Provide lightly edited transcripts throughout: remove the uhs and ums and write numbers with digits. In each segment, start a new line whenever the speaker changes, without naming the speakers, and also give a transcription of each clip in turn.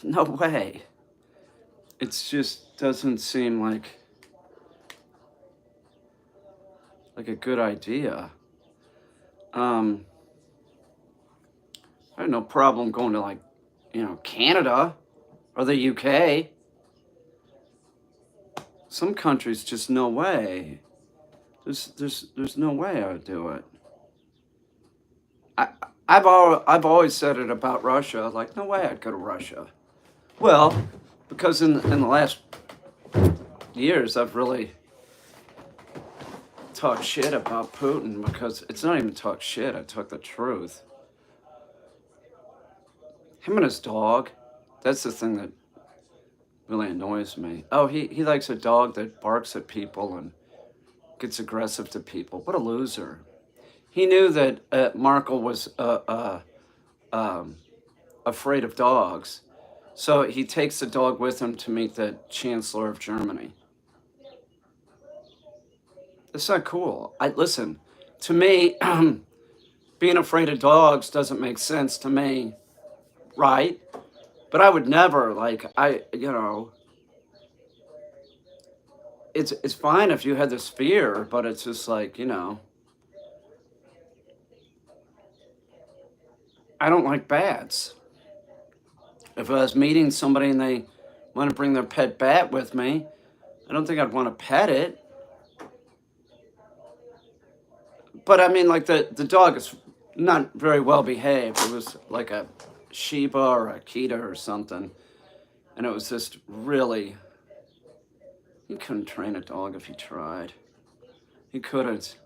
No way. It just doesn't seem like a good idea. Um, I have no problem going to Canada or the UK. Some countries just no way. There's no way I would do it. I I've always said it about Russia. Like no way I'd go to Russia. Well, because in the last years I've really talked shit about Putin because it's not even talk shit. I talk the truth. Him and his dog. That's the thing that really annoys me. Oh, he likes a dog that barks at people and gets aggressive to people. What a loser. He knew that Markle was afraid of dogs. So he takes the dog with him to meet the Chancellor of Germany. It's not cool. I listen, to me, being afraid of dogs doesn't make sense to me, right? But I would never it's fine if you had this fear, but it's just I don't like bats. If I was meeting somebody and they want to bring their pet bat with me, I don't think I'd want to pet it. But I mean, like the dog is not very well behaved. It was like a Shiba or a Akita or something, and it was just really. You couldn't train a dog if you tried. You couldn't.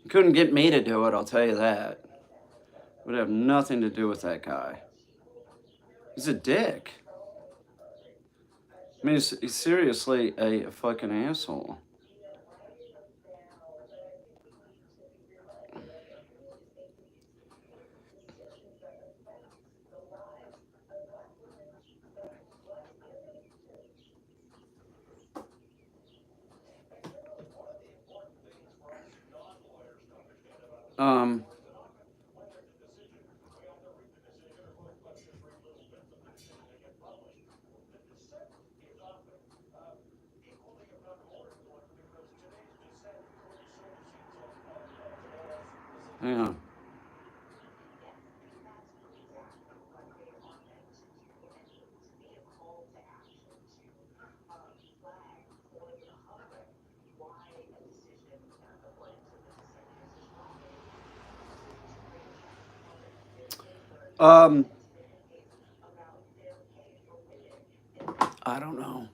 You couldn't get me to do it. I'll tell you that. It would have nothing to do with that guy. He's a dick. I mean, he's seriously a fucking asshole. Um, yeah. Um, I don't know.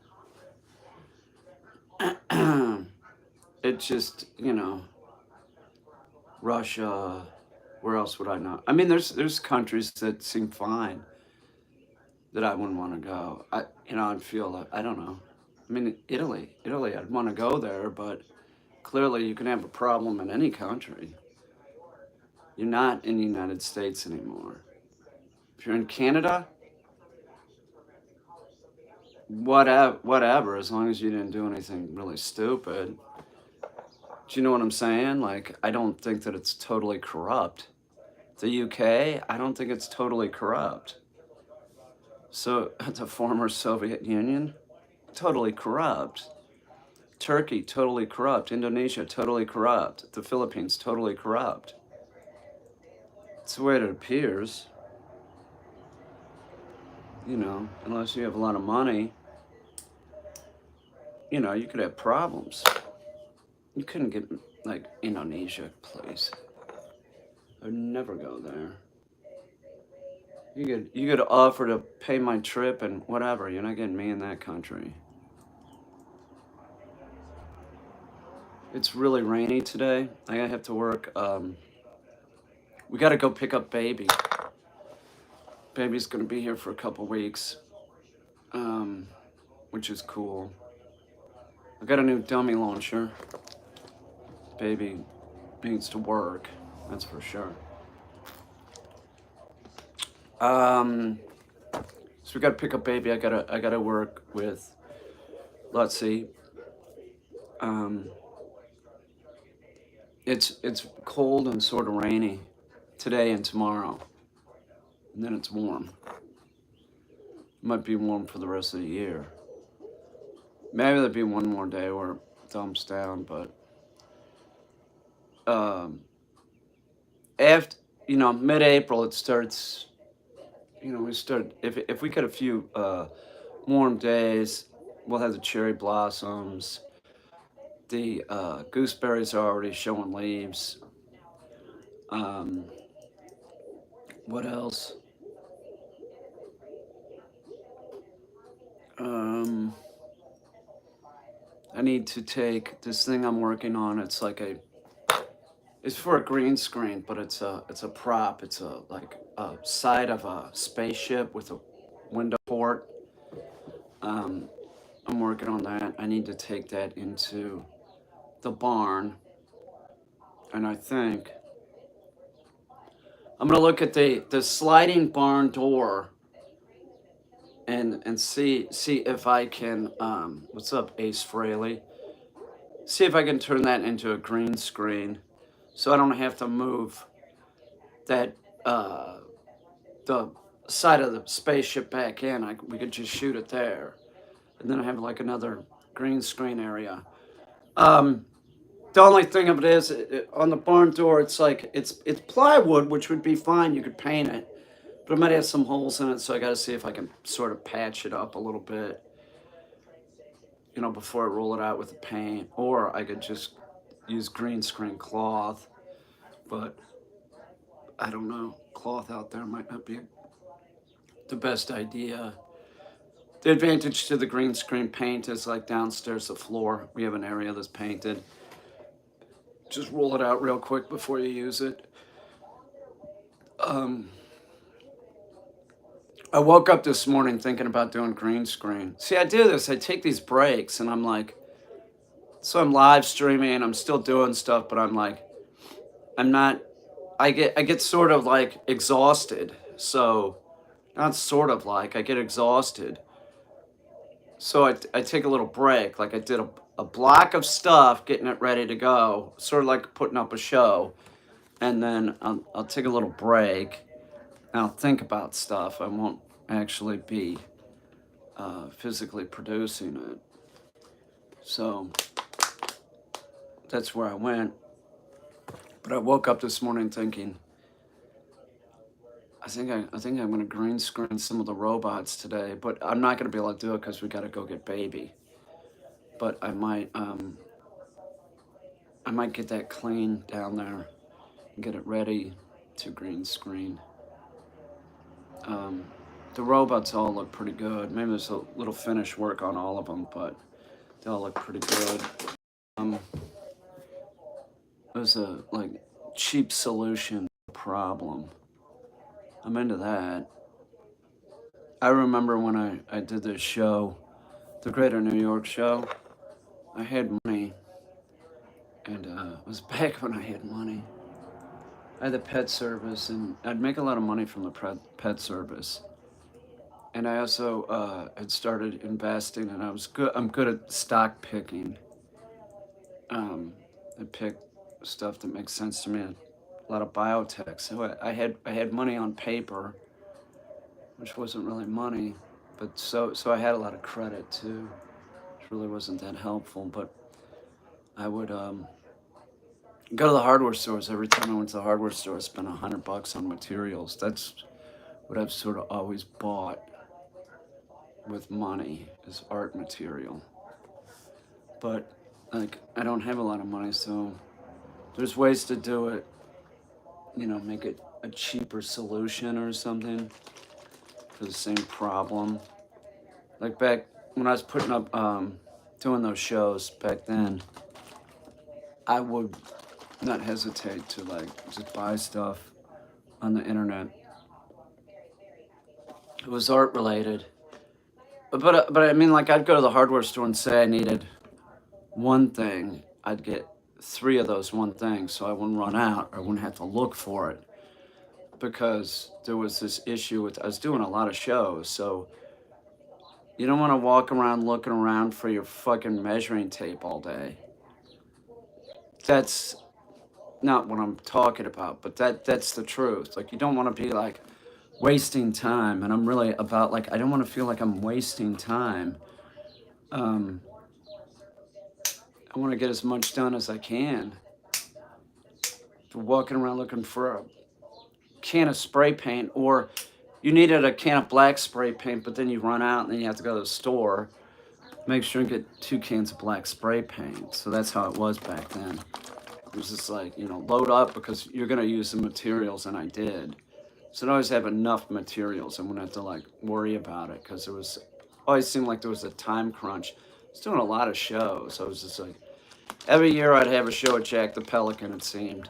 It just, Russia. Where else would I not? I mean, there's countries that seem fine that I wouldn't want to go. I'd feel like I don't know. I mean, Italy, I'd want to go there, but clearly you can have a problem in any country. You're not in the United States anymore. If you're in Canada, whatever, as long as you didn't do anything really stupid. Do you know what I'm saying? Like, I don't think that it's totally corrupt. The UK, I don't think it's totally corrupt. So, the former Soviet Union, totally corrupt. Turkey, totally corrupt. Indonesia, totally corrupt. The Philippines, totally corrupt. It's the way it appears. Unless you have a lot of money, you could have problems. You couldn't get, like, Indonesia, please. I would never go there. You could offer to pay my trip and whatever. You're not getting me in that country. It's really rainy today. I have to work. We got to go pick up baby. Baby's gonna be here for a couple weeks, um, which is cool. I got a new dummy launcher. Baby needs to work. That's for sure. So we got to pick up baby. I gotta work with. Let's see. Um, it's cold and sort of rainy today and tomorrow, and then it's warm. might be warm for the rest of the year. Maybe there'll be one more day where it dumps down, but um, after mid-April it starts. We start if we get a few warm days, we'll have the cherry blossoms. The gooseberries are already showing leaves. Um, what else? Um, I need to take this thing I'm working on. It's for a green screen, but it's a prop. It's like a side of a spaceship with a window port. Um, I'm working on that. I need to take that into the barn, and I think I'm gonna look at the sliding barn door and see if I can. What's up, Ace Fraley? See if I can turn that into a green screen, so I don't have to move that the side of the spaceship back in. We could just shoot it there, and then I have like another green screen area. Um, the only thing of it is on the barn door, it's like it's plywood, which would be fine. You could paint it, but it might have some holes in it, so I got to see if I can sort of patch it up a little bit, before I roll it out with the paint, or I could just use green screen cloth. But I don't know, cloth out there might not be the best idea. The advantage to the green screen paint is like downstairs the floor. We have an area that's painted. Just roll it out real quick before you use it. Um, I woke up this morning thinking about doing green screen. See, I do this. I take these breaks, and I'm like, so I'm live streaming. I'm still doing stuff, but I'm like, I'm not. I get sort of like exhausted. So, not sort of like I get exhausted. So I take a little break. Like I did a block of stuff, getting it ready to go, sort of like putting up a show, and then I'll take a little break. And I'll think about stuff. I won't actually be physically producing it. So that's where I went. But I woke up this morning thinking, I think I'm gonna green screen some of the robots today, but I'm not gonna be able to do it because we gotta go get baby. But I might get that clean down there and get it ready to green screen. Um, the robots all look pretty good. Maybe there's a little finish work on all of them, but they all look pretty good. Um, it was a like cheap solution problem. I'm into that. I remember when I did this show, the Greater New York show, I had money, and it was back when I had money. I had the pet service, and I'd make a lot of money from the pet service. And I also had started investing, and I'm good at stock picking. I pick stuff that makes sense to me. A lot of biotech. So I had money on paper, which wasn't really money, but so I had a lot of credit too, which really wasn't that helpful. But I would go to the hardware stores. Every time I went to the hardware store, I spent $100 on materials. That's what I've sort of always bought with money, is art material. But like I don't have a lot of money, so there's ways to do it. Make it a cheaper solution or something for the same problem. Like back when I was putting up, doing those shows back then, I would not hesitate to like just buy stuff on the internet. It was art related, but I mean, like I'd go to the hardware store and say I needed one thing. I'd get three of those one things, so I wouldn't run out. Or I wouldn't have to look for it, because there was this issue with I was doing a lot of shows, so you don't want to walk around looking around for your fucking measuring tape all day. That's not what I'm talking about, but that's the truth. Like you don't want to be like wasting time, and I'm really about like I don't want to feel like I'm wasting time. Um, I want to get as much done as I can. If you're walking around looking for a can of spray paint, or you needed a can of black spray paint, but then you run out and then you have to go to the store, make sure you get 2 cans of black spray paint. So that's how it was back then. It was just like, load up because you're going to use the materials, and I did. So I always have enough materials. I wouldn't have to like worry about it because there was always seemed like there was a time crunch. I was doing a lot of shows. I was just like, every year I'd have a show at Jack the Pelican, it seemed.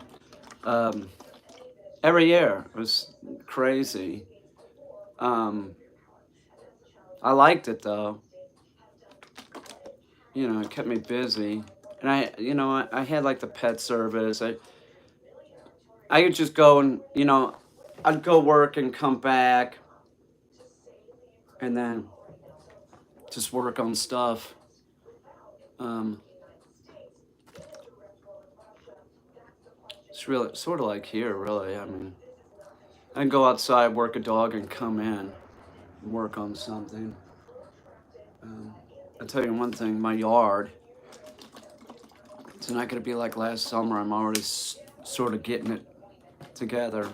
Every year. It was crazy. I liked it though. It kept me busy. And I had like the pet service. I could just go and, I'd go work and come back and then just work on stuff. It's really sort of like here, really. I mean, I can go outside, work a dog, and come in and work on something. I'll tell you one thing, my yard, it's not going to be like last summer. I'm already sort of getting it together.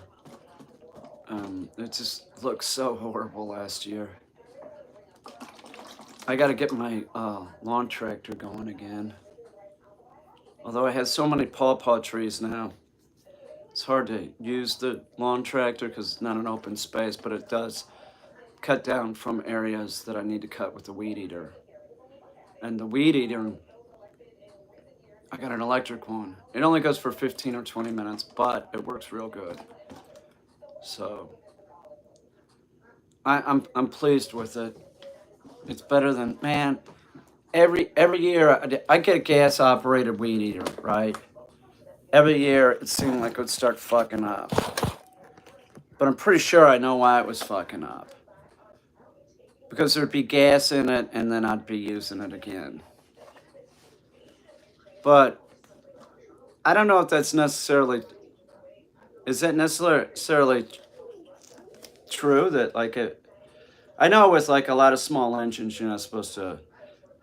It just looked so horrible last year. I got to get my lawn tractor going again. Although I have so many pawpaw trees now, it's hard to use the lawn tractor because it's not an open space, but it does cut down from areas that I need to cut with the weed eater. And the weed eater, I got an electric one. It only goes for 15 or 20 minutes, but it works real good. So I'm pleased with it. It's better than, man, every year I get a gas operated weed eater, right? Every year it seemed like it would start fucking up. But I'm pretty sure I know why it was fucking up. Because there'd be gas in it and then I'd be using it again. But I don't know if that's necessarily, is that necessarily true that like I know with like a lot of small engines, you're not supposed to,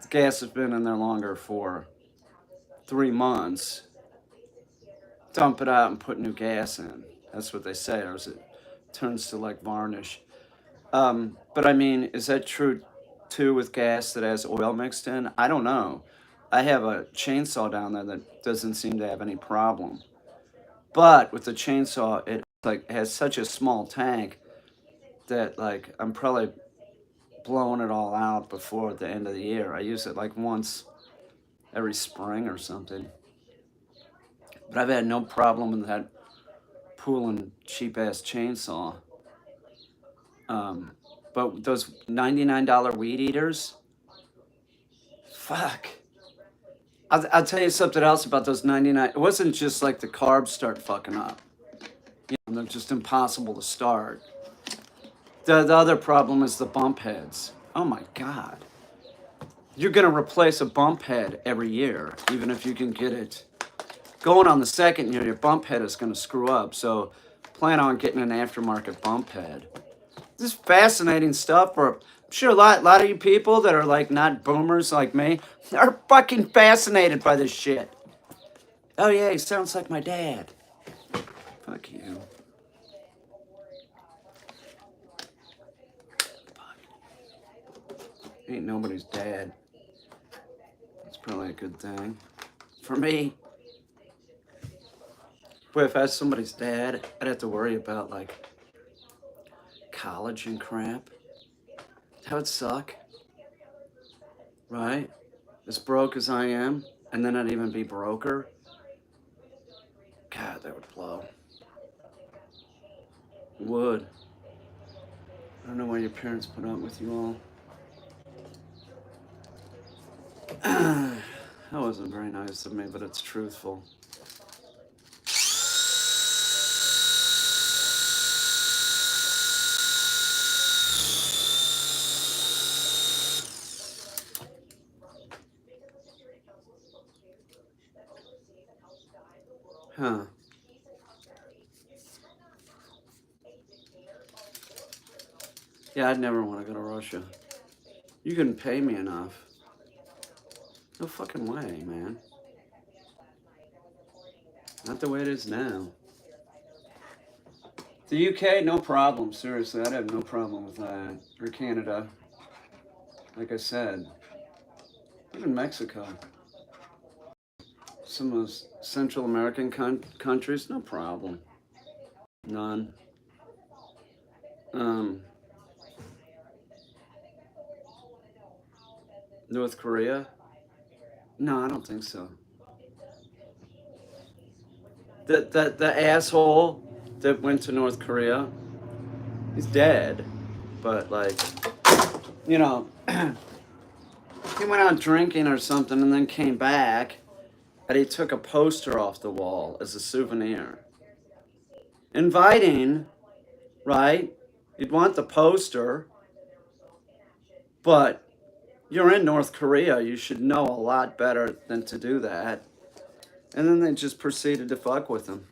the gas has been in there longer for 3 months, dump it out and put new gas in. That's what they say, or it turns to like varnish. But I mean, is that true too with gas that has oil mixed in? I don't know. I have a chainsaw down there that doesn't seem to have any problem. But with the chainsaw, it like has such a small tank that like I'm probably blowing it all out before the end of the year. I use it like once every spring or something. But I've had no problem with that pulling cheap ass chainsaw. But those $99 weed eaters, fuck. I'll tell you something else about those 99. It wasn't just like the carbs start fucking up. They're just impossible to start. The other problem is the bump heads. Oh my God. You're going to replace a bump head every year, even if you can get it. Going on the second year, your bump head is going to screw up. So plan on getting an aftermarket bump head. This is fascinating stuff. I'm sure a lot of you people that are like not boomers like me are fucking fascinated by this shit. Oh yeah, he sounds like my dad. Fuck you. Ain't nobody's dad. It's probably a good thing. For me. But if I was somebody's dad, I'd have to worry about like college and crap. That would suck. Right? As broke as I am, and then I'd even be broker. God, that would blow. It would. I don't know why your parents put up with you all. That wasn't very nice of me, but it's truthful. Huh. Yeah, I'd never want to go to Russia. You couldn't pay me enough. No fucking way, man. Not the way it is now. The UK, no problem. Seriously, I'd have no problem with that. Or Canada. Like I said. Even Mexico. Some of those Central American countries, no problem. None. North Korea? No, I don't think so. The asshole that went to North Korea, he's dead. But like, you know, he went out drinking or something and then came back and he took a poster off the wall as a souvenir. Inviting, right? You'd want the poster, but you're in North Korea. You should know a lot better than to do that. And then they just proceeded to fuck with him.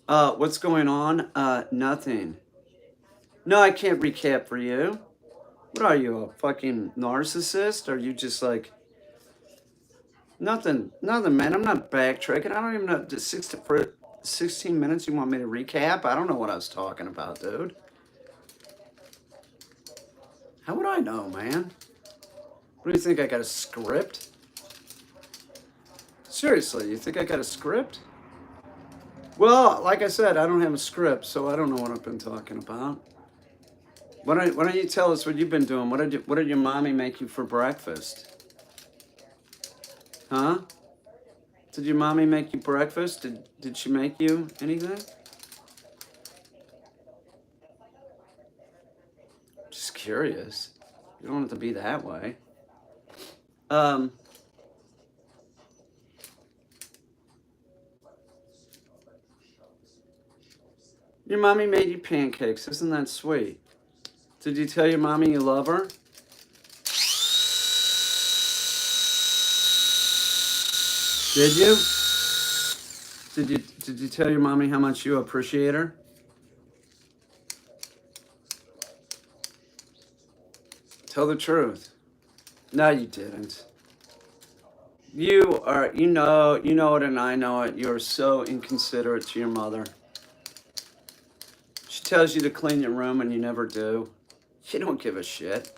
What's going on? Nothing. No, I can't recap for you. What are you, a fucking narcissist? Are you just like... Nothing, man. I'm not backtracking. I don't even know. 16 minutes you want me to recap? I don't know what I was talking about, dude. How would I know, man? What do you think, I got a script? Seriously, you think I got a script? Well, like I said, I don't have a script, so I don't know what I've been talking about. Why don't you tell us what you've been doing? What did your mommy make you for breakfast? Huh? Did your mommy make you breakfast? Did she make you anything? Just curious. You don't want it to be that way. Your mommy made you pancakes. Isn't that sweet? Did you tell your mommy you love her? Did you? Did you tell your mommy how much you appreciate her? Tell the truth. No, you didn't. You know it and I know it. You're so inconsiderate to your mother. She tells you to clean your room and you never do. You don't give a shit.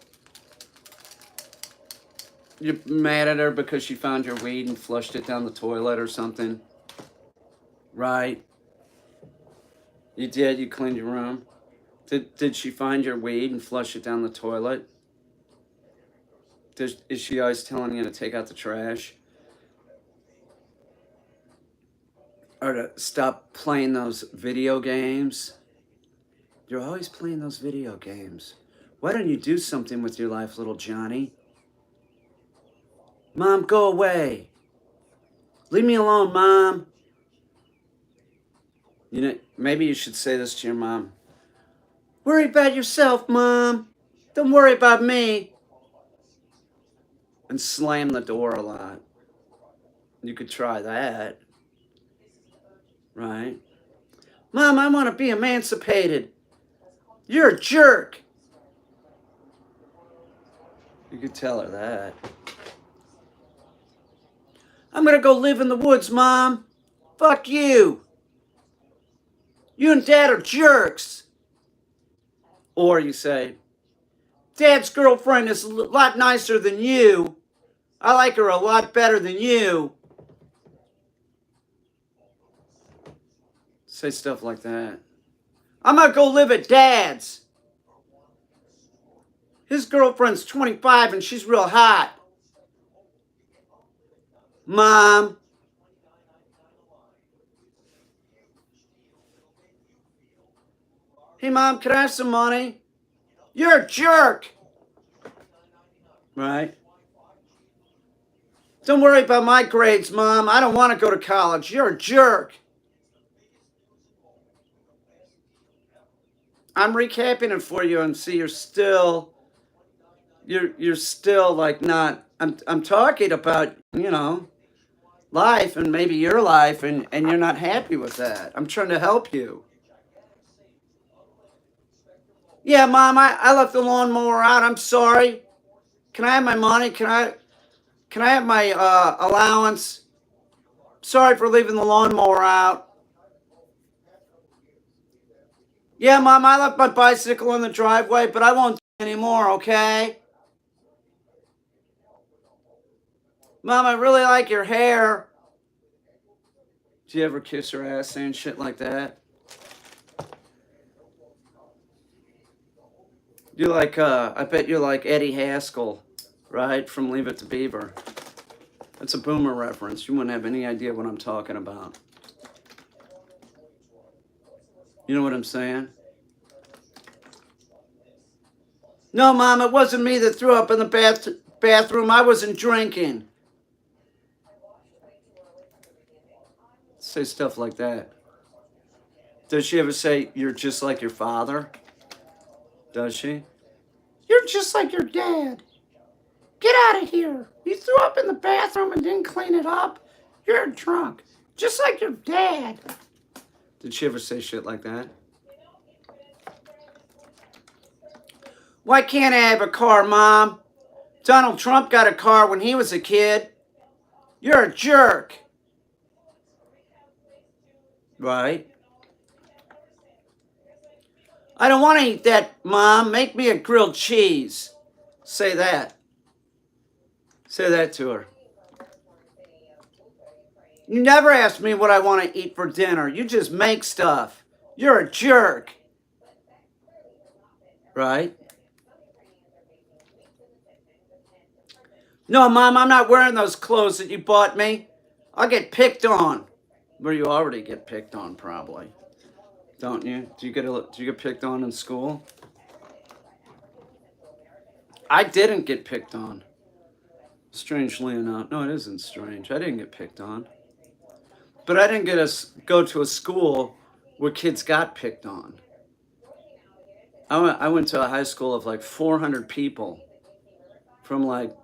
You're mad at her because she found your weed and flushed it down the toilet or something. Right? You did? You cleaned your room? Did she find your weed and flush it down the toilet? Is she always telling you to take out the trash? Or to stop playing those video games? You're always playing those video games. Why don't you do something with your life, little Johnny? Mom, go away. Leave me alone, Mom. You know, maybe you should say this to your mom. Worry about yourself, Mom. Don't worry about me. And slam the door a lot. You could try that. Right? Mom, I want to be emancipated. You're a jerk. You could tell her that. I'm going to go live in the woods, Mom. Fuck you. You and Dad are jerks. Or you say, Dad's girlfriend is a lot nicer than you. I like her a lot better than you. Say stuff like that. I'm going to go live at Dad's. His girlfriend's 25 and she's real hot. Mom. Hey, Mom, can I have some money? You're a jerk. Right? Don't worry about my grades, Mom. I don't want to go to college. You're a jerk. I'm recapping it for you and see you're still like not, I'm talking about, you know, life and maybe your life and you're not happy with that. I'm trying to help you. Yeah, Mom, I left the lawnmower out. I'm sorry. Can I have my money? Can I have my allowance? Sorry for leaving the lawnmower out. Yeah, Mom, I left my bicycle in the driveway, but I won't do it anymore, okay? Mom, I really like your hair. Do you ever kiss her ass saying shit like that? You like, I bet you like Eddie Haskell, right? From Leave It to Beaver. That's a boomer reference. You wouldn't have any idea what I'm talking about. You know what I'm saying? No, Mom, it wasn't me that threw up in the bathroom. I wasn't drinking. Say stuff like that. Does she ever say, you're just like your father? Does she? You're just like your dad. Get out of here. You threw up in the bathroom and didn't clean it up. You're drunk. Just like your dad. Did she ever say shit like that? Why can't I have a car, Mom? Donald Trump got a car when he was a kid. You're a jerk. Right? I don't want to eat that, Mom. Make me a grilled cheese. Say that. Say that to her. You never ask me what I want to eat for dinner. You just make stuff. You're a jerk. Right? No, Mom, I'm not wearing those clothes that you bought me. I'll get picked on. Where you already get picked on, probably. Don't you? Do you get picked on in school? I didn't get picked on. Strangely enough. No, it isn't strange. I didn't get picked on. But I didn't go to a school where kids got picked on. I went to a high school of like 400 people from like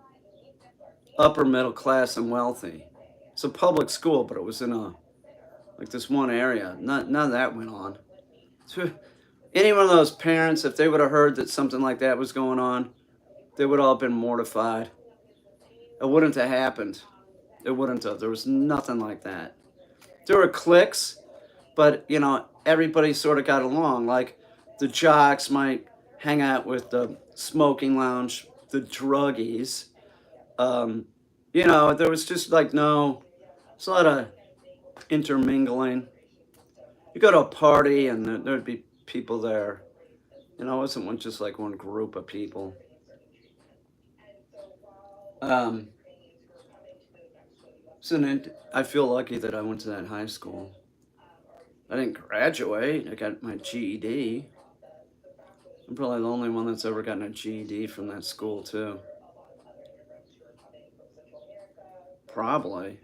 upper middle class and wealthy. It's a public school, but it was in like this one area. None of that went on. So any one of those parents, if they would have heard that something like that was going on, they would all have been mortified. It wouldn't have happened. It wouldn't have. There was nothing like that. There were cliques, but everybody sort of got along. Like the jocks might hang out with the smoking lounge, the druggies. There was just like it's a lot of intermingling. You go to a party and there'd be people there. It wasn't just like one group of people. I feel lucky that I went to that high school. I didn't graduate. I got my GED. I'm probably the only one that's ever gotten a GED from that school, too. Probably.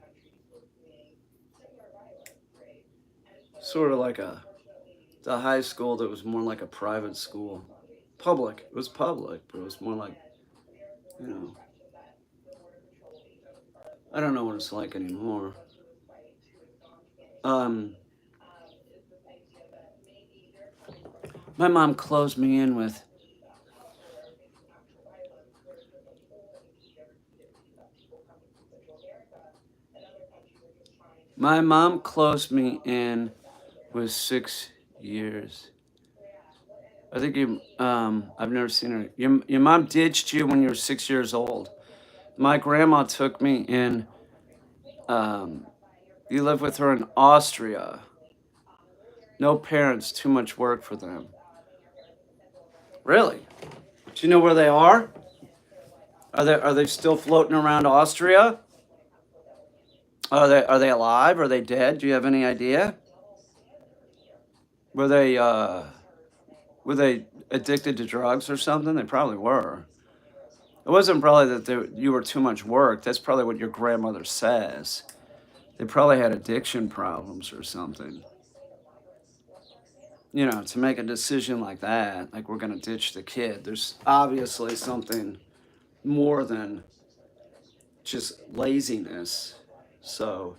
Sort of like the high school that was more like a private school. Public. It was public, but it was more like, I don't know what it's like anymore. My mom closed me in with My mom closed me in with 6 years. I think I've never seen her. Your mom ditched you when you were 6 years old. My grandma took me in. You lived with her in Austria. No parents, too much work for them. Really? Do you know where they are? Are they still floating around Austria? Are they alive? Are they dead? Do you have any idea? Were they addicted to drugs or something? They probably were. It wasn't probably that you were too much work. That's probably what your grandmother says. They probably had addiction problems or something. To make a decision like that, like we're going to ditch the kid, there's obviously something more than just laziness. So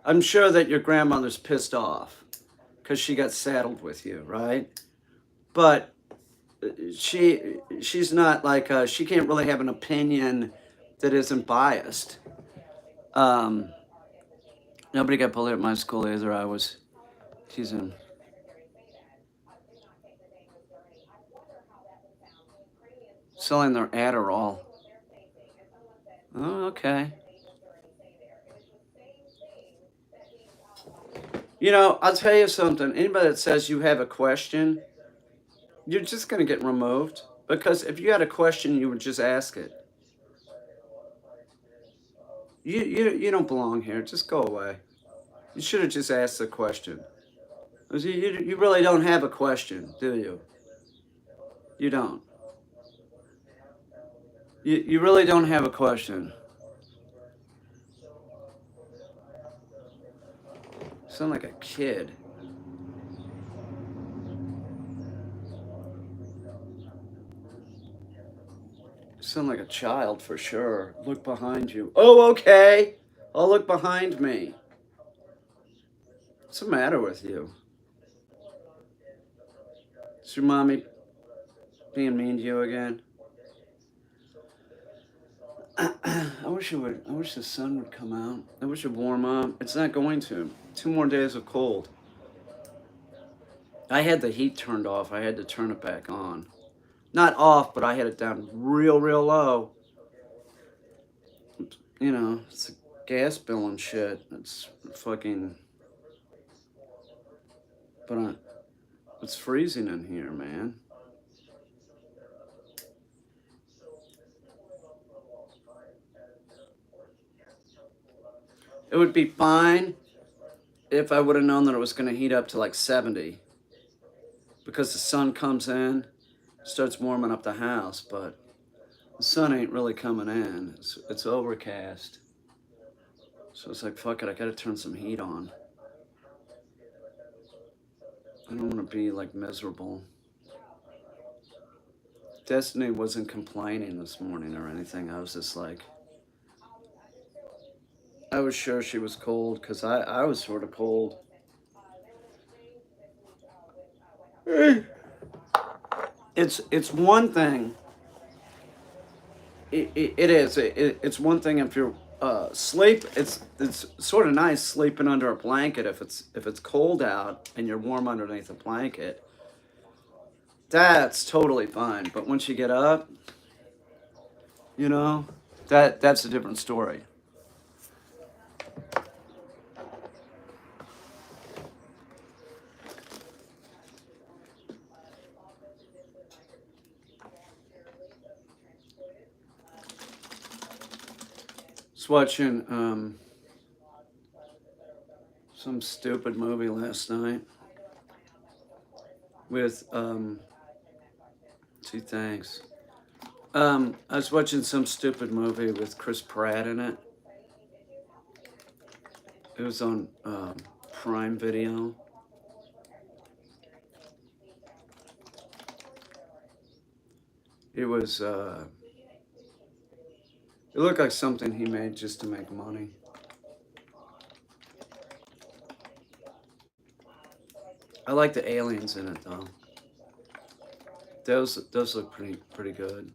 I'm sure that your grandmother's pissed off because she got saddled with you, right? But she's not like she can't really have an opinion that isn't biased. Um, Nobody got bullied at my school either. I was teasing. Selling their Adderall. Oh, okay. You know, I'll tell you something. Anybody that says you have a question, you're just going to get removed. Because if you had a question, you would just ask it. You don't belong here. Just go away. You should have just asked the question. You really don't have a question, do you? You don't. You really don't have a question. You sound like a kid. You sound like a child for sure. Look behind you. Oh, okay. I'll look behind me. What's the matter with you? Is your mommy being mean to you again? I wish it would. I wish the sun would come out. I wish it would warm up. It's not going to. 2 more days of cold. I had the heat turned off. I had to turn it back on. Not off, but I had it down real, real low. You know, it's a gas bill and shit. It's fucking. But it's freezing in here, man. It would be fine if I would have known that it was going to heat up to like 70. Because the sun comes in, starts warming up the house, but the sun ain't really coming in. It's overcast. So it's like, fuck it, I gotta turn some heat on. I don't want to be like miserable. Destiny wasn't complaining this morning or anything. I was just like, I was sure she was cold because I was sort of cold. It's one thing. It is. It's one thing if you're sleep. It's sort of nice sleeping under a blanket if it's cold out and you're warm underneath a blanket. That's totally fine. But once you get up, you know, that's a different story. Was watching some stupid movie last night with gee, thanks. I was watching some stupid movie with Chris Pratt in it. It was on Prime Video. It was it looked like something he made just to make money. I like the aliens in it though. Those look pretty good.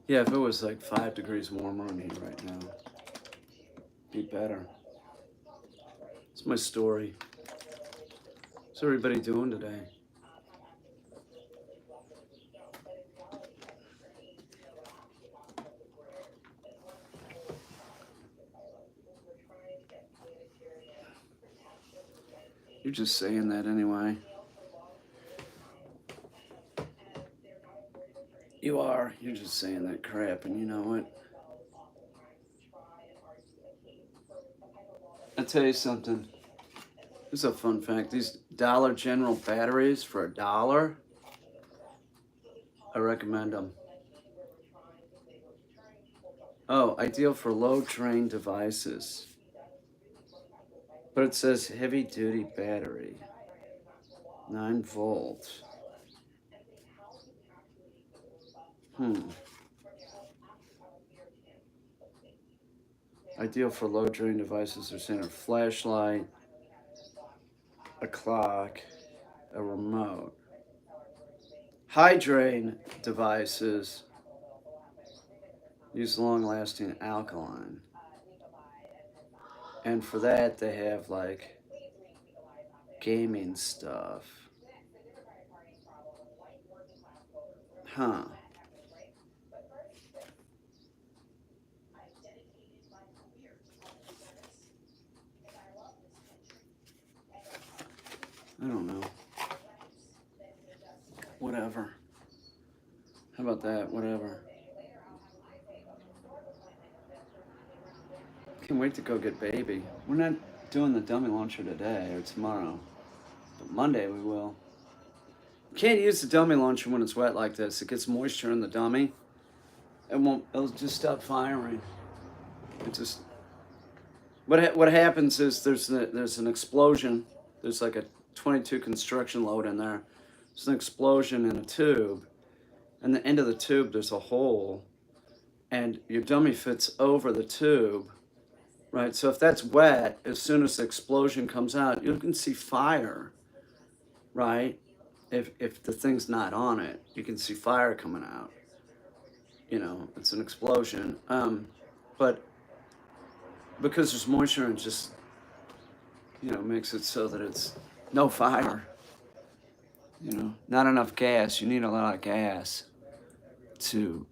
Yeah, if it was like 5 degrees warmer in here right now, be better. It's my story. What's everybody doing today? You're just saying that anyway. You are. You're just saying that crap, and you know what? I'll tell you something. This is a fun fact. These Dollar General batteries for $1, I recommend them. Oh, ideal for low drain devices. But it says heavy duty battery. 9 volts. Hmm. Ideal for low drain devices. They're saying a flashlight, a clock, a remote. High drain devices use long-lasting alkaline. And for that, they have like gaming stuff. Huh. I don't know. Whatever. How about that? Whatever. Can't wait to go get baby. We're not doing the dummy launcher today or tomorrow, but Monday we will. Can't use the dummy launcher when it's wet like this. It gets moisture in the dummy. It'll just stop firing. It just. What happens is there's an explosion. There's like a 22 construction load in there. There's an explosion in a tube. And the end of the tube, there's a hole. And your dummy fits over the tube, right? So if that's wet, as soon as the explosion comes out, you can see fire, right? If the thing's not on it, you can see fire coming out. You know, it's an explosion. But because there's moisture and just, makes it so that it's no fire. Not enough gas. You need a lot of gas to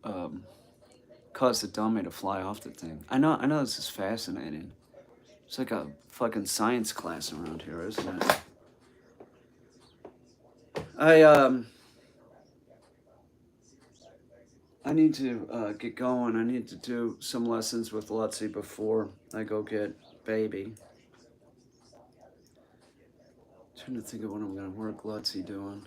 cause the dummy to fly off the thing. I know this is fascinating. It's like a fucking science class around here, isn't it? I need to get going. I need to do some lessons with Lutzy before I go get baby. Trying to think of what I'm gonna work Lutzy doing.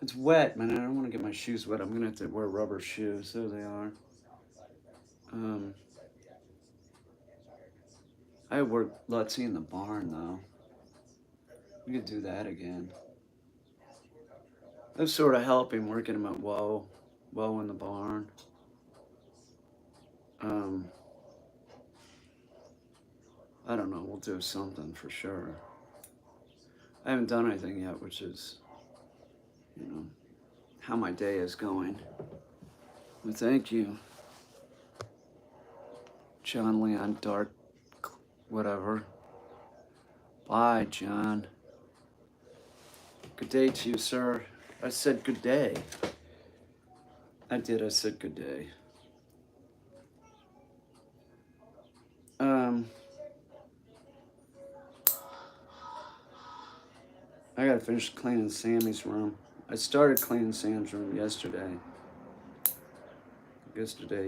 It's wet, man. I don't want to get my shoes wet. I'm gonna have to wear rubber shoes. There they are. I work Lutzy in the barn though. We could do that again. That's sort of helping working him at Woe in the barn. I don't know. We'll do something for sure. I haven't done anything yet, which is, how my day is going. Well, thank you, John Leon Dark, whatever. Bye, John. Good day to you, sir. I said good day. I did. I said good day. I gotta finish cleaning Sammy's room. I started cleaning Sam's room yesterday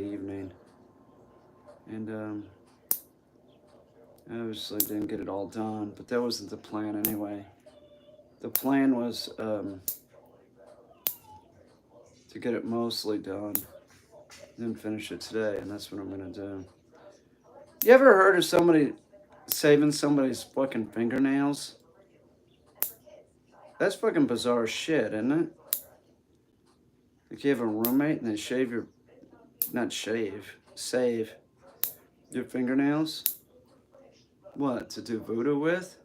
evening. And I obviously didn't get it all done, but that wasn't the plan anyway. The plan was to get it mostly done, then finish it today, and that's what I'm gonna do. You ever heard of somebody saving somebody's fucking fingernails? That's fucking bizarre shit, isn't it? Like you have a roommate and they save your fingernails? What, to do voodoo with?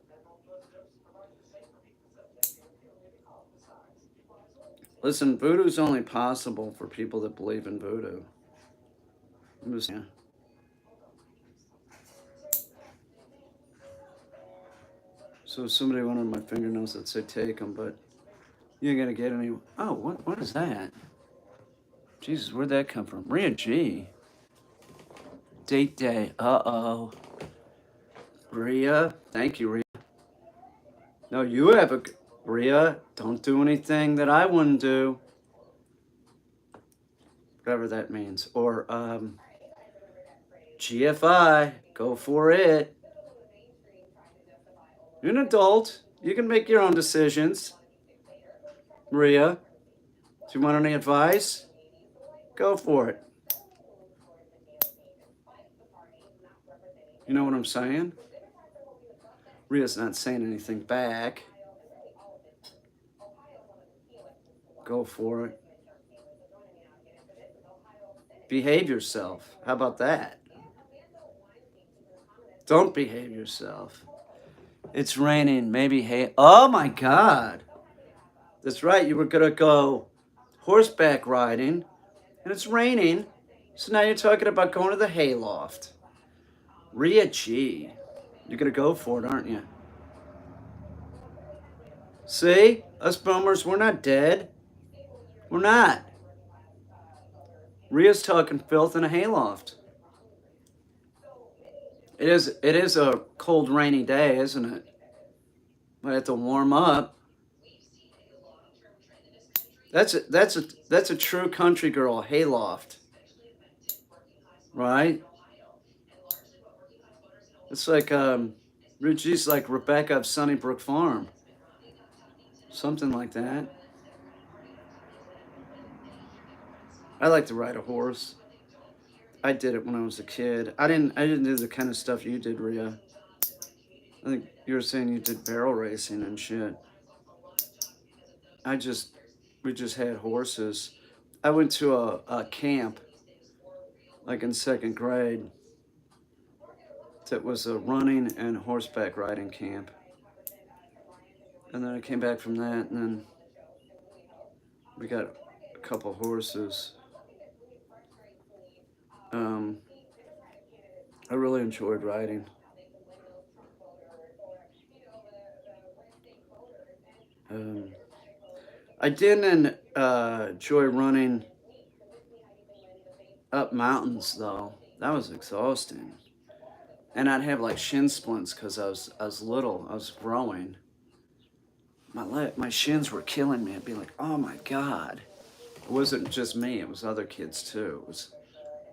Listen, voodoo's only possible for people that believe in voodoo. I'm just, yeah. So if somebody wanted my fingernails, I'd say take them, but you ain't gonna get any. Oh, what is that? Jesus, where'd that come from? Rhea G. Date day. Uh-oh. Rhea. Thank you, Rhea. No, you have a... Rhea, don't do anything that I wouldn't do. Whatever that means. Or, GFI. Go for it. You're an adult. You can make your own decisions. Maria, do you want any advice? Go for it. You know what I'm saying? Ria's not saying anything back. Go for it. Behave yourself. How about that? Don't behave yourself. It's raining. Maybe hey. Oh my God. That's right. You were gonna go horseback riding, and it's raining. So now you're talking about going to the hayloft. Rhea G. You're gonna go for it, aren't you? See? Us boomers, we're not dead. We're not. Rhea's talking filth in a hayloft. It is a cold, rainy day, isn't it? Might have to warm up. That's a true country girl hayloft, right? It's like Ruji's like Rebecca of Sunnybrook Farm, something like that. I like to ride a horse. I did it when I was a kid. I didn't do the kind of stuff you did, Rhea. I think you were saying you did barrel racing and shit. I just we just had horses. I went to a camp like in second grade that was a running and horseback riding camp. And then I came back from that, and then we got a couple horses. Um, I really enjoyed riding. Um, I didn't enjoy running up mountains though. That was exhausting, and I'd have like shin splints because I was little. I was growing. My shins were killing me. I'd be like, oh my God. It wasn't just me. It was other kids too. It was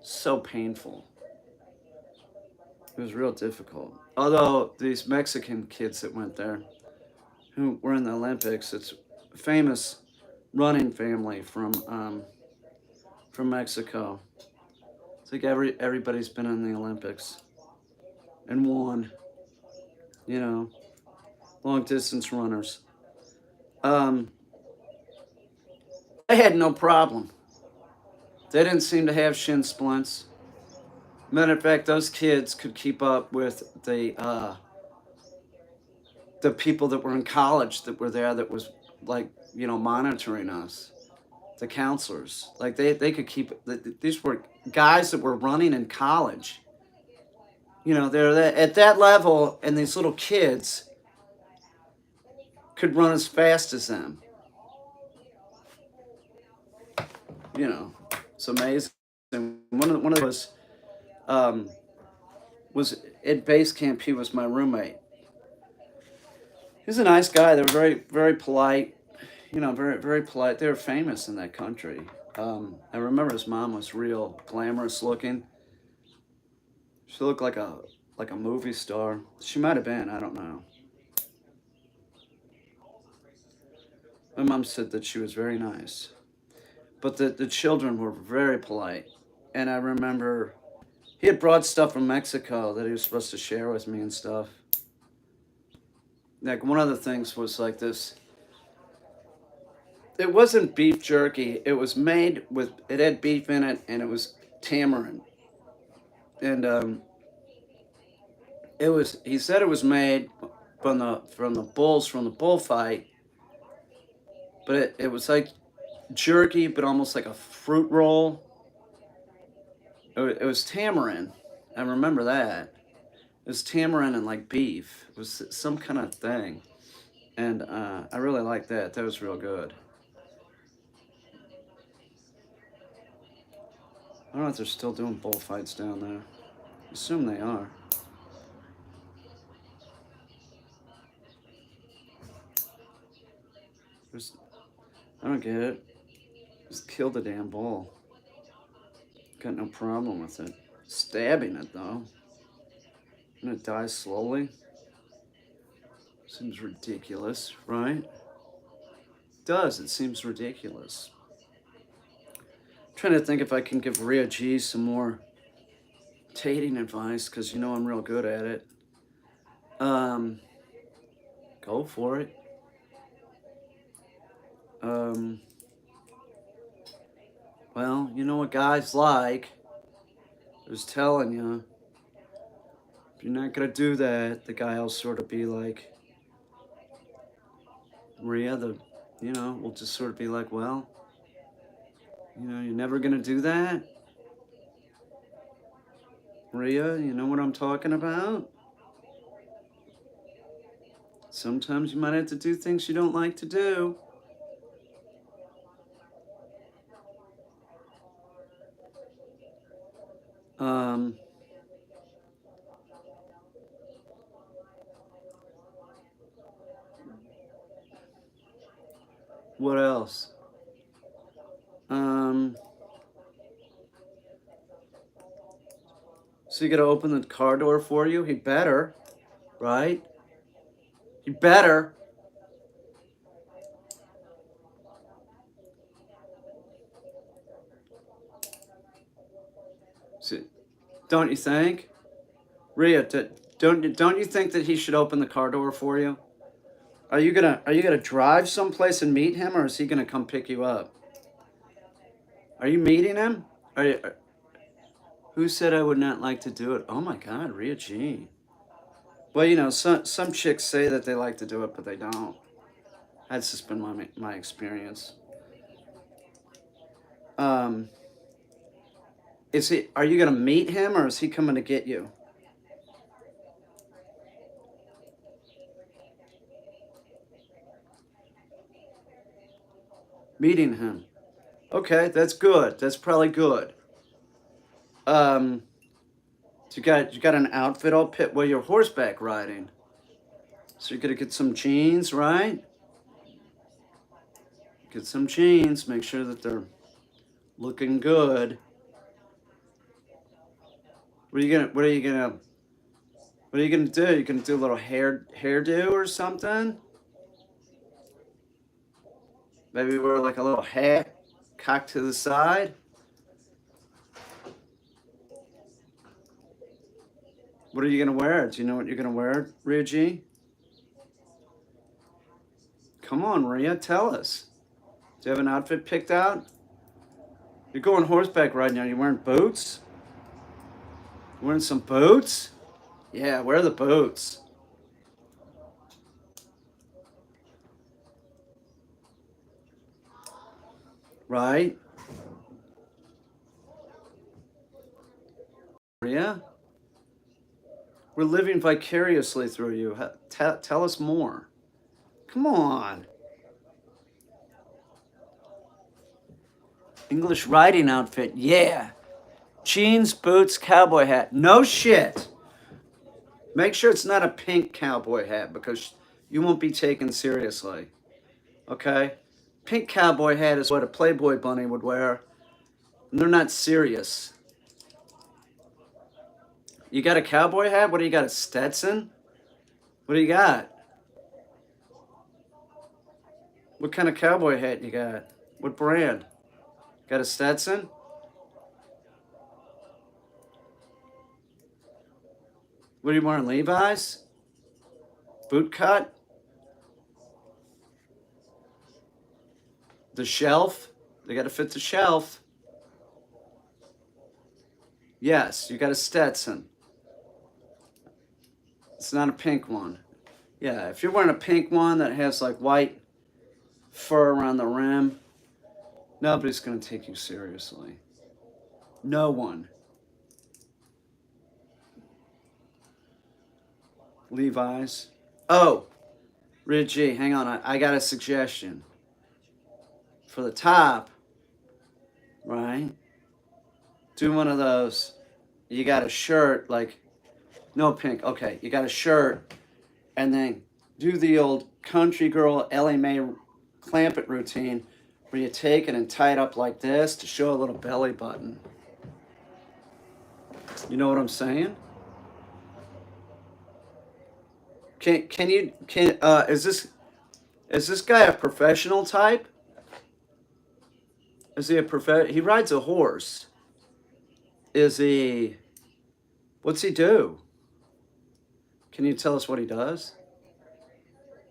so painful. It was real difficult. Although these Mexican kids that went there, who were in the Olympics, it's a famous running family from Mexico. It's like everybody's been in the Olympics and won. You know, long distance runners. Um, they had no problem. They didn't seem to have shin splints. Matter of fact, those kids could keep up with the people that were in college that were there that was like monitoring us, the counselors. Like they could keep. These were guys that were running in college. They're at that level, and these little kids could run as fast as them. It's amazing. One of was at base camp. He was my roommate. He's a nice guy. They were very very polite. Very very polite. They were famous in that country. I remember his mom was real glamorous looking. She looked like a movie star. She might have been. I don't know. My mom said that she was very nice, but the children were very polite. And I remember he had brought stuff from Mexico that he was supposed to share with me and stuff. Like one of the things was like this. It wasn't beef jerky. It was made with. It had beef in it, and it was tamarind. And it was. He said it was made from the bulls from the bullfight, but it was like jerky, but almost like a fruit roll. It was tamarind. I remember that. It was tamarind and like beef. It was some kind of thing, and I really liked that. That was real good. I don't know if they're still doing bullfights down there. I assume they are. There's, I don't get it. Just kill the damn bull. Got no problem with it. Stabbing it though. And it dies slowly. Seems ridiculous, right? It does. It seems ridiculous. I'm trying to think if I can give Rhea G some more dating advice because I'm real good at it. Um, Go for it. Um, well, you know what guys like. I was telling you, you're not going to do that, the guy will sort of be like, Maria, we'll just sort of be like, well, you're never going to do that? Maria, you know what I'm talking about? Sometimes you might have to do things you don't like to do. What else? So you got to open the car door for you? He better, right? He better. So, don't you think? Rhea, don't you think that he should open the car door for you? Are you gonna drive someplace and meet him, or is he gonna come pick you up? Are you meeting him? Who said I would not like to do it? Oh my God, Rhea G. Well, some chicks say that they like to do it, but they don't. That's just been my experience. Are you gonna meet him, or is he coming to get you? Meeting him. Okay, that's good. That's probably good. So you got an outfit all pit. Well, you're horseback riding, so you're gonna get some jeans, right? Get some jeans. Make sure that they're looking good. What are you gonna do? You gonna do a little hairdo or something? Maybe wear like a little hat cocked to the side. What are you gonna wear? Do you know what you're gonna wear, Rhea? Come on, Rhea, tell us. Do you have an outfit picked out? You're going horseback riding now. You wearing boots? You wearing some boots? Yeah, wear the boots. Right? Rhea? We're living vicariously through you. Tell us more. Come on. English riding outfit, yeah. Jeans, boots, cowboy hat. No shit. Make sure it's not a pink cowboy hat because you won't be taken seriously. Okay? Pink cowboy hat is what a Playboy bunny would wear. And they're not serious. You got a cowboy hat? What do you got? A Stetson? What do you got? What kind of cowboy hat you got? What brand? Got a Stetson? What are you wearing? Levi's? Boot cut? The shelf? They got to fit the shelf. Yes, you got a Stetson. It's not a pink one. Yeah, if you're wearing a pink one that has like white fur around the rim, nobody's going to take you seriously. No one. Levi's. Oh, Richie, hang on. I got a suggestion. For the top, right? Do one of those. You got a shirt, like, no pink. Okay, you got a shirt, and then do the old country girl Ellie Mae clamp it routine where you take it and tie it up like this to show a little belly button. You know what I'm saying? Is this guy a professional type? Is he he rides a horse. What's he do? Can you tell us what he does?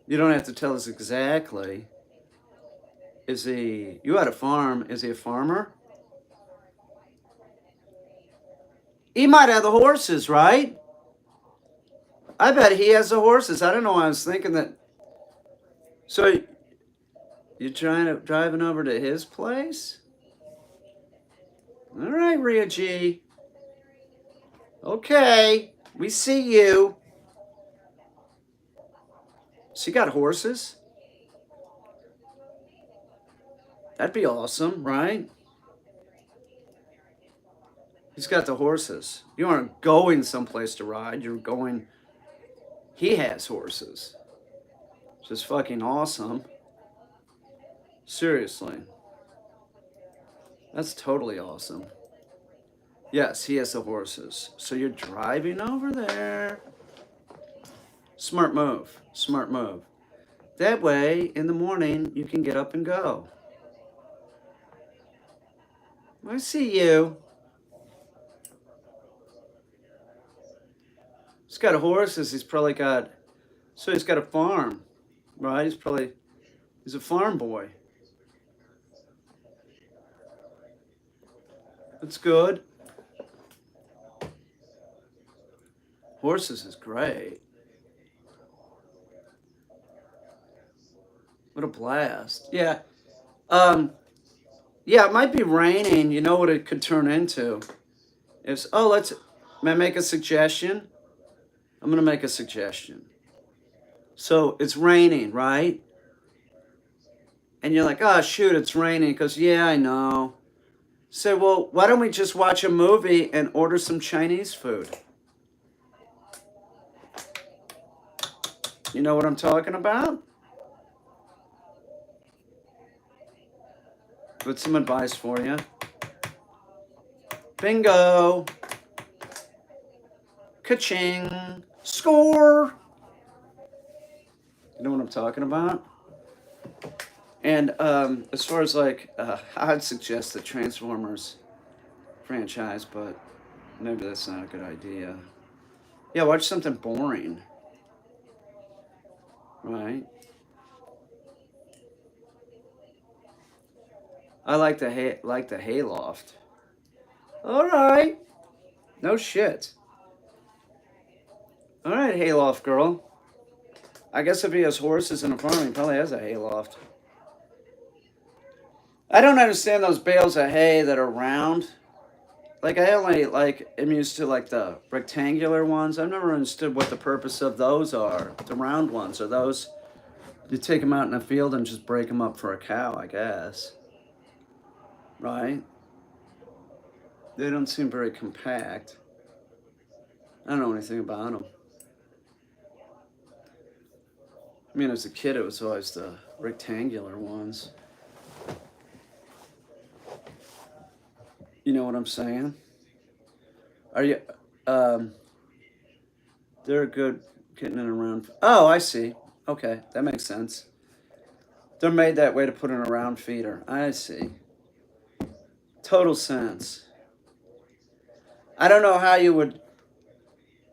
You don't have to tell us exactly. You had a farm, is he a farmer? He might have the horses, right? I bet he has the horses. I don't know. I was thinking that. So you're driving over to his place? All right, Ria G. Okay, we see you. So you got horses? That'd be awesome, right? He's got the horses. You aren't going someplace to ride. You're going. He has horses. Which is fucking awesome. Seriously. That's totally awesome. Yes, he has the horses. So you're driving over there. Smart move. Smart move. That way, in the morning, you can get up and go. I see you. He's got horses. He's probably got. So he's got a farm, right? He's a farm boy. That's good. Horses is great. What a blast. Yeah. Yeah, it might be raining. You know what it could turn into? May I make a suggestion? I'm going to make a suggestion. So it's raining, right? And you're like, oh, shoot, it's raining. He goes, yeah, I know. Say, well, why don't we just watch a movie and order some Chinese food? You know what I'm talking about? With some advice for you. Bingo. Ka-ching. Score. You know what I'm talking about? And as far as like, I'd suggest the Transformers franchise, but maybe that's not a good idea. Yeah, watch something boring. Right? I like the hayloft. All right. No shit. All right, hayloft girl. I guess if he has horses and a farm, he probably has a hayloft. I don't understand those bales of hay that are round. Like I only am used to like the rectangular ones. I've never understood what the purpose of those are. The round ones are those. You take them out in the field and just break them up for a cow, I guess. Right? They don't seem very compact. I don't know anything about them. I mean, as a kid, it was always the rectangular ones. You know what I'm saying? Are you? They're good getting it around. Oh, I see. Okay, that makes sense. They're made that way to put in a round feeder. I see. Total sense. I don't know how you would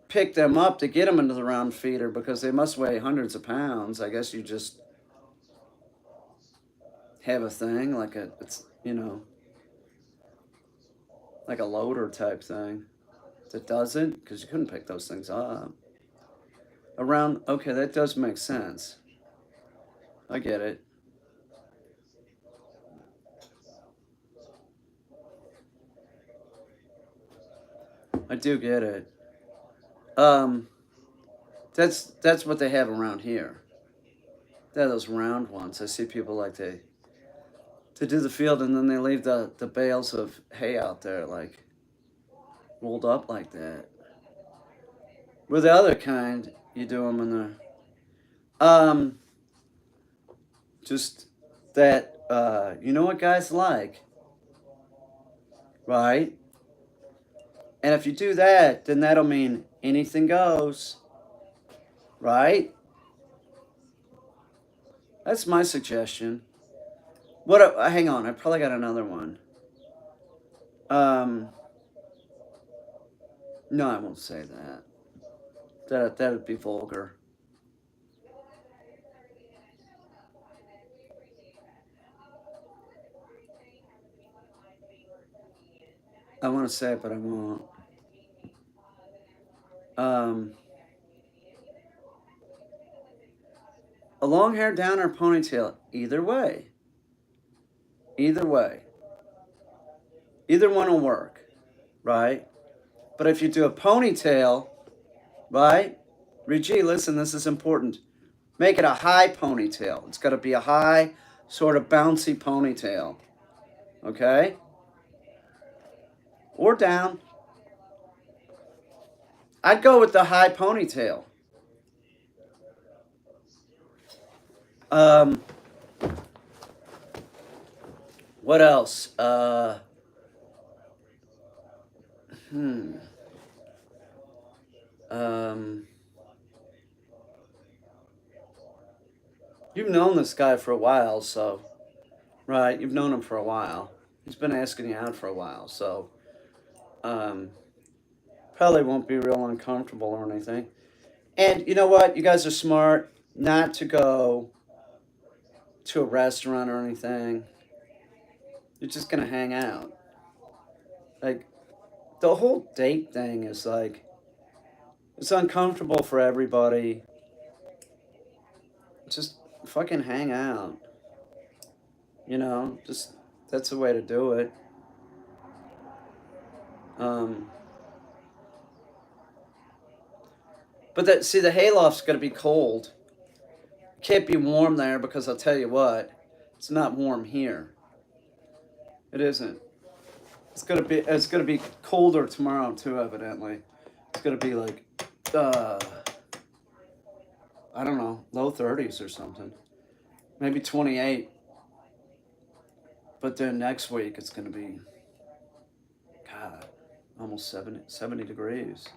pick them up to get them into the round feeder because they must weigh hundreds of pounds. I guess you just have a thing like like a loader type thing that doesn't, because you couldn't pick those things up. Around, okay, that does make sense. I get it. I do get it. Um, that's what they have around here. They're those round ones. I see people like to do the field and then they leave the bales of hay out there like rolled up like that. With the other kind, you do them in just that you know what guys like, right? And if you do that, then that'll mean anything goes, right? That's my suggestion. Hang on, I probably got another one. Um, no, I won't say that. That'd be vulgar. I want to say it, but I won't. Um, A long hair down or ponytail, either way. Either way. Either one will work, right? But if you do a ponytail, right? Reggie, listen, this is important. Make it a high ponytail. It's got to be a high, sort of bouncy ponytail. Okay? Or down. I'd go with the high ponytail. What else? You've known this guy for a while, so right. You've known him for a while. He's been asking you out for a while, so um, probably won't be real uncomfortable or anything. And you know what? You guys are smart not to go to a restaurant or anything. You're just gonna hang out. Like the whole date thing is like it's uncomfortable for everybody. Just fucking hang out. You know, just that's the way to do it. Um, but that see the hayloft's gonna be cold. It can't be warm there because I'll tell you what, it's not warm here. It isn't. It's gonna be colder tomorrow too. Evidently, it's gonna be like uh, I don't know, low 30s or something, maybe 28. But then next week it's gonna be God, almost 70 degrees.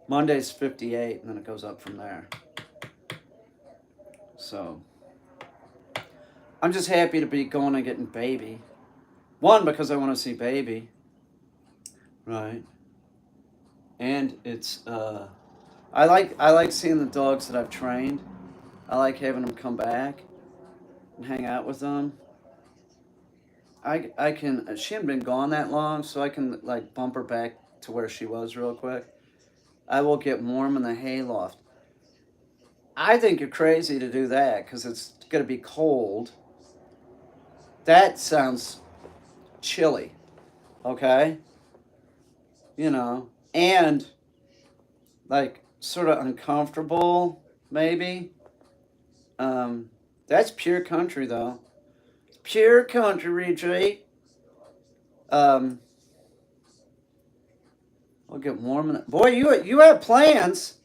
Monday's 58, and then it goes up from there. So I'm just happy to be going and getting baby. One, because I want to see baby, right? And it's I like seeing the dogs that I've trained. I like having them come back and hang out with them. I can she hadn't been gone that long, so I can like bump her back to where she was real quick. I will get warm in the hayloft. I think you're crazy to do that because it's gonna be cold. That sounds chilly, okay? You know, and like sort of uncomfortable, maybe. That's pure country though. Pure country, retreat. Um, we'll get warm in it. Boy, you have plans.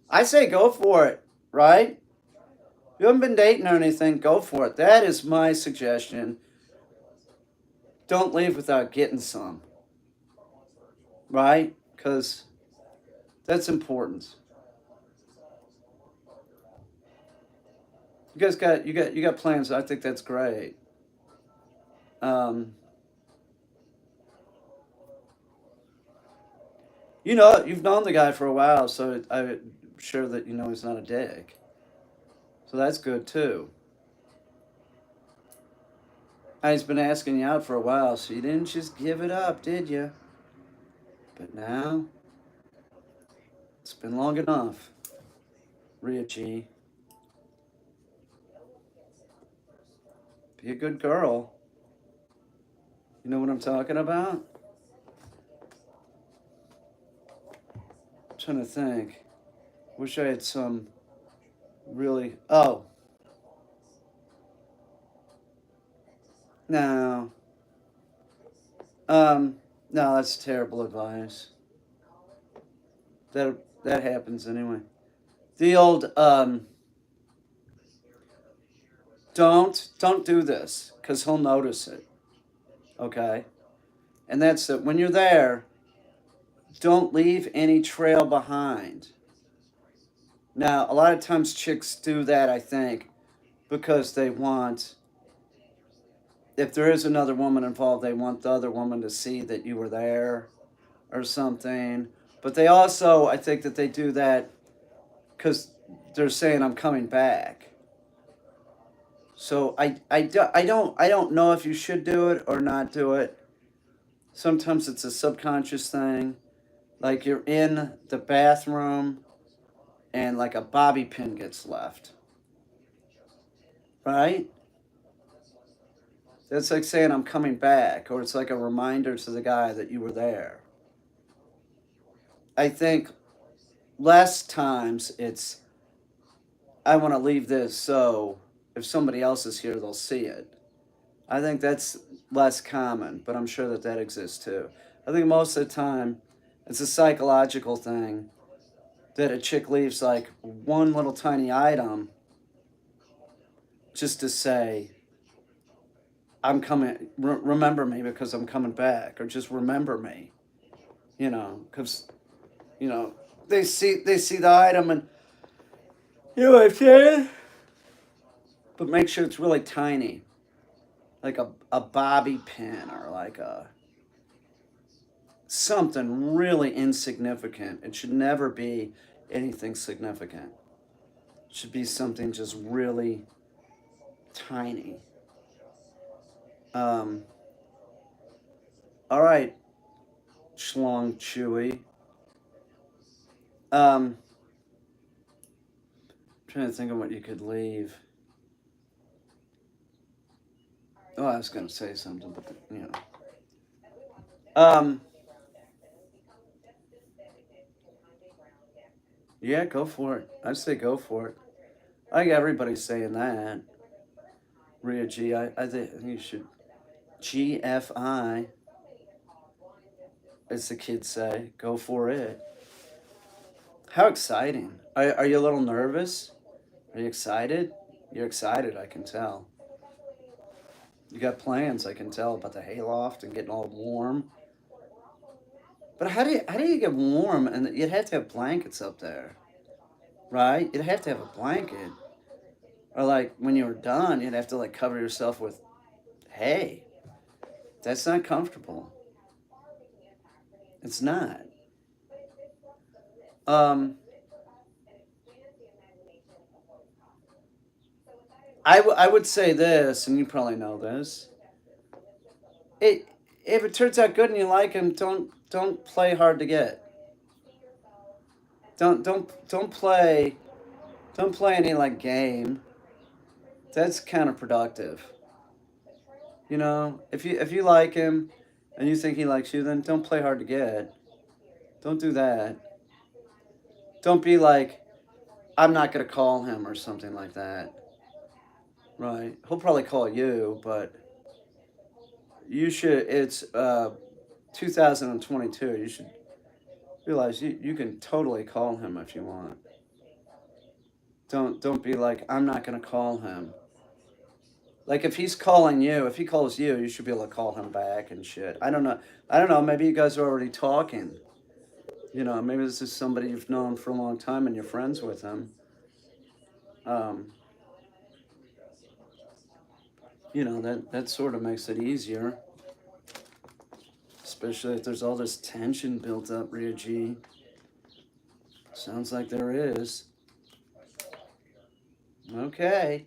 I say go for it, right? You haven't been dating or anything, go for it. That is my suggestion. Don't leave without getting some, right? Because that's important. You got plans. I think that's great. Um, you know, you've known the guy for a while, so I'm sure that you know he's not a dick. So that's good too. And he's been asking you out for a while, so you didn't just give it up, did you? But now it's been long enough, Ria G. Be a good girl. You know what I'm talking about? I'm trying to think. Wish I had some really. Oh, no. No, that's terrible advice. That happens anyway. The old don't do this because he'll notice it. Okay, and that's it. When you're there, don't leave any trail behind. Now, a lot of times chicks do that, I think, because they want, if there is another woman involved, they want the other woman to see that you were there or something. But they also, I think that they do that because they're saying, I'm coming back. So I don't know if you should do it or not do it. Sometimes it's a subconscious thing. Like you're in the bathroom and like a bobby pin gets left. right? That's like saying I'm coming back, or it's like a reminder to the guy that you were there. I think less times it's I want to leave this so if somebody else is here, they'll see it. I think that's less common, but I'm sure that that exists too. I think most of the time it's a psychological thing that a chick leaves like one little tiny item just to say, I'm coming, remember me because I'm coming back, or just remember me, because, you know, they see the item and, you know what I'm saying? But make sure it's really tiny, like a bobby pin or like a something really insignificant. It should never be anything significant. It should be something just really tiny. Um, all right, Schlong Chewy. Um, trying to think of what you could leave. Oh, I was going to say something, but Um, yeah, go for it. I'd say go for it. I think everybody's saying that. Rhea G, I think you should. GFI, as the kids say, go for it. How exciting. Are you a little nervous? Are you excited? You're excited, I can tell. You got plans, I can tell, about the hayloft and getting all warm. But how do you get warm? And you'd have to have blankets up there, right? You'd have to have a blanket, or like when you were done, you'd have to like cover yourself with hay. That's not comfortable. It's not. Um, I would say this, and you probably know this. It If it turns out good and you like him, don't play hard to get. Don't play any like game. That's counterproductive. If you like him and you think he likes you, then don't play hard to get. Don't do that. Don't be like, I'm not gonna call him or something like that. Right? He'll probably call you, but you should. It's 2022. You should realize you can totally call him if you want. Don't be like, I'm not gonna call him. Like if he's calling you, if he calls you, you should be able to call him back and shit. I don't know. I don't know. Maybe you guys are already talking. Maybe this is somebody you've known for a long time and you're friends with him. Um, that sort of makes it easier, especially if there's all this tension built up. Ria G. Sounds like there is. Okay.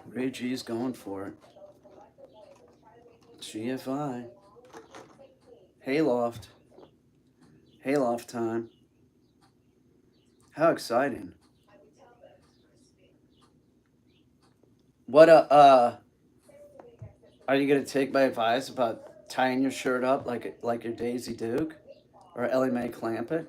Ria G's going for it. GFI. Hayloft. Hayloft time. How exciting. What are you gonna take my advice about tying your shirt up like your Daisy Duke or Ellie Mae Clampett?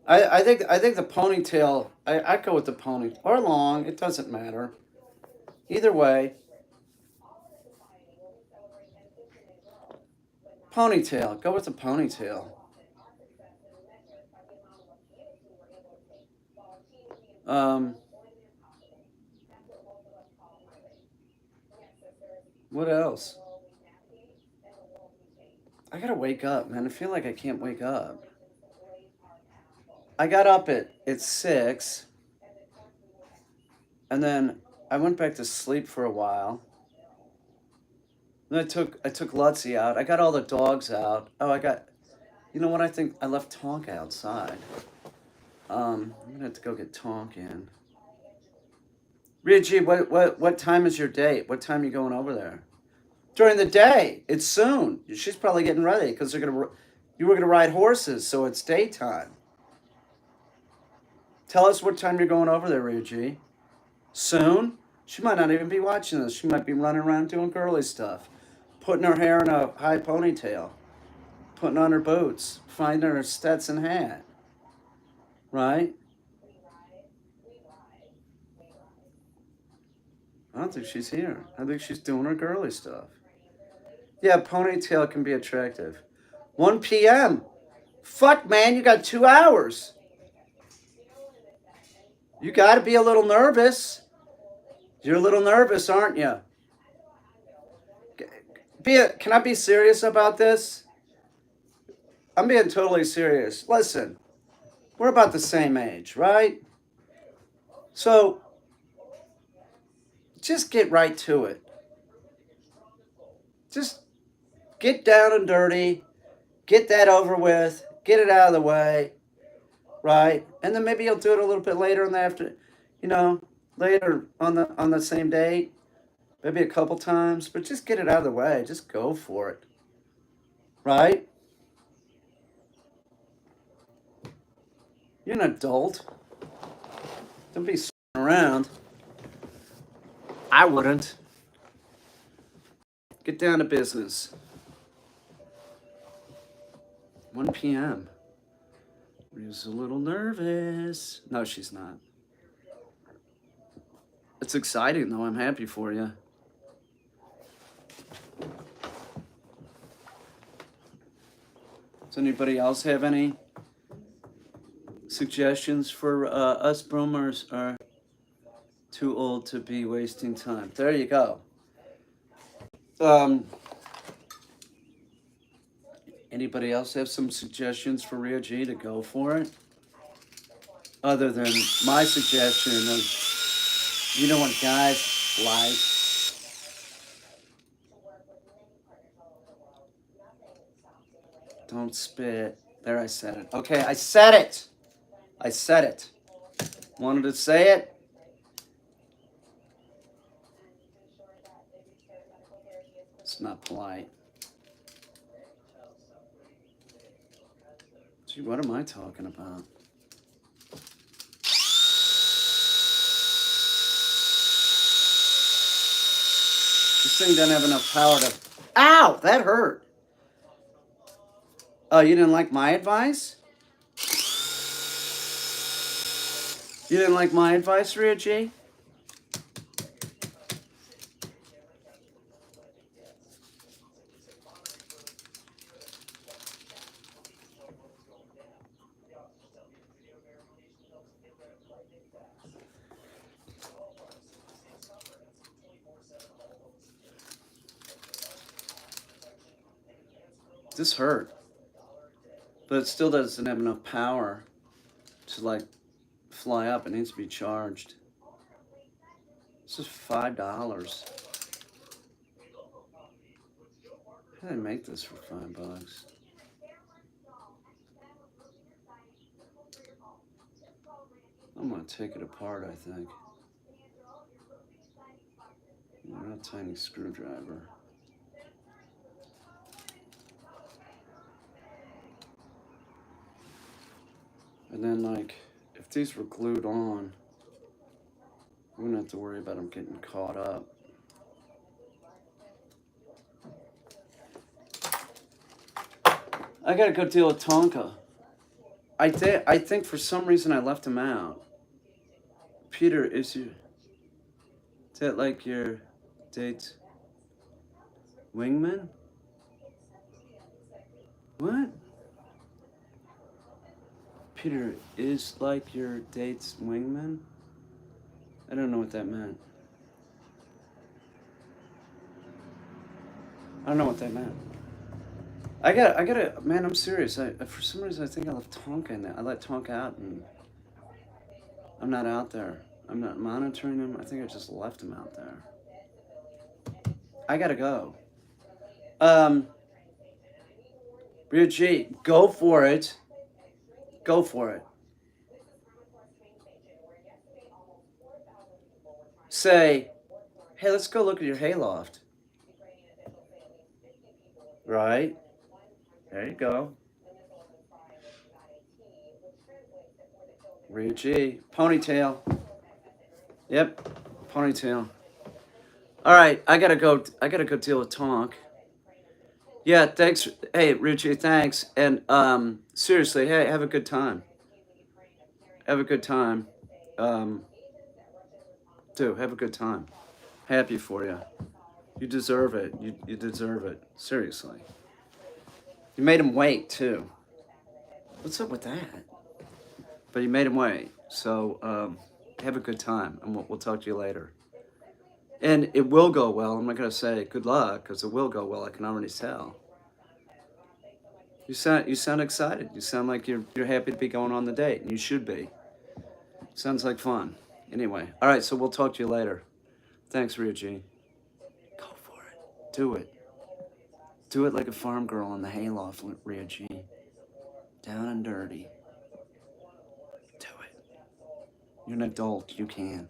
I think the ponytail. I'd go with the pony or long. It doesn't matter. Either way, ponytail. Go with the ponytail. Um, what else? I gotta wake up, man. I feel like I can't wake up. I got up at 6, and then I went back to sleep for a while. Then I took Lutzy out. I got all the dogs out. Oh, I got. You know what? I think I left Tonk outside. I'm gonna have to go get Tonk in. Reggie, what time is your date? What time are you going over there? During the day. It's soon. She's probably getting ready because you were gonna ride horses, so it's daytime. Tell us what time you're going over there, Ria G. Soon? She might not even be watching this. She might be running around doing girly stuff, putting her hair in a high ponytail, putting on her boots, finding her Stetson hat, right? I don't think she's here. I think she's doing her girly stuff. Yeah, ponytail can be attractive. 1 p.m. Fuck, man, you got 2 hours. You got to be a little nervous. You're a little nervous, aren't you? Can I be serious about this? I'm being totally serious. Listen, we're about the same age, right? So just get right to it. Just get down and dirty, get that over with, get it out of the way, right? And then maybe you'll do it a little bit later in the after, later on the same date, maybe a couple times, but just get it out of the way. Just go for it, right? You're an adult. Don't be around. I wouldn't. Get down to business. 1 p.m. She's a little nervous. No, she's not. It's exciting, though. I'm happy for you. Does anybody else have any suggestions for us boomers are too old to be wasting time? There you go. Anybody else have some suggestions for Ria G to go for it? Other than my suggestion of, you know what guys like? Don't spit. There, I said it. Okay, I said it. I said it. Wanted to say it? It's not polite. Gee, what am I talking about? This thing doesn't have enough power to... Ow! That hurt. Oh, you didn't like my advice? You didn't like my advice, Ria G? This hurt. But it still doesn't have enough power to, like, fly up. It needs to be charged. This is $5. How did I make this for $5? I'm gonna take it apart, I think. A tiny screwdriver. And then, like, if these were glued on, we wouldn't have to worry about them getting caught up. I got a good deal of Tonka. I think for some reason I left him out. Peter, is that like your date's wingman? What? Peter is like your date's wingman? I don't know what that meant. I don't know what that meant. I gotta, man, I'm serious. For some reason, I think I left Tonka in there. I let Tonka out and I'm not out there. I'm not monitoring him. I think I just left him out there. I gotta go. Ria G, go for it. Go for it. Say, hey, let's go look at your hayloft. Right? There you go. Ryuji. Ponytail. Yep. Ponytail. All right, I gotta go. I gotta go deal with Tonk. Yeah, thanks. Hey, Ryuji, thanks. And seriously, hey, have a good time. Have a good time. Um, do have a good time. Happy for you. You deserve it. You deserve it. Seriously. You made him wait too. What's up with that? But you made him wait. So have a good time, and we'll talk to you later. And it will go well. I'm not gonna say good luck because it will go well. I can already tell. You sound excited. You sound like you're happy to be going on the date, and you should be. Sounds like fun. Anyway, all right. So we'll talk to you later. Thanks, Ryuji. Go for it. Do it. Do it like a farm girl on the hayloft, Ryuji. Down and dirty. Do it. You're an adult. You can.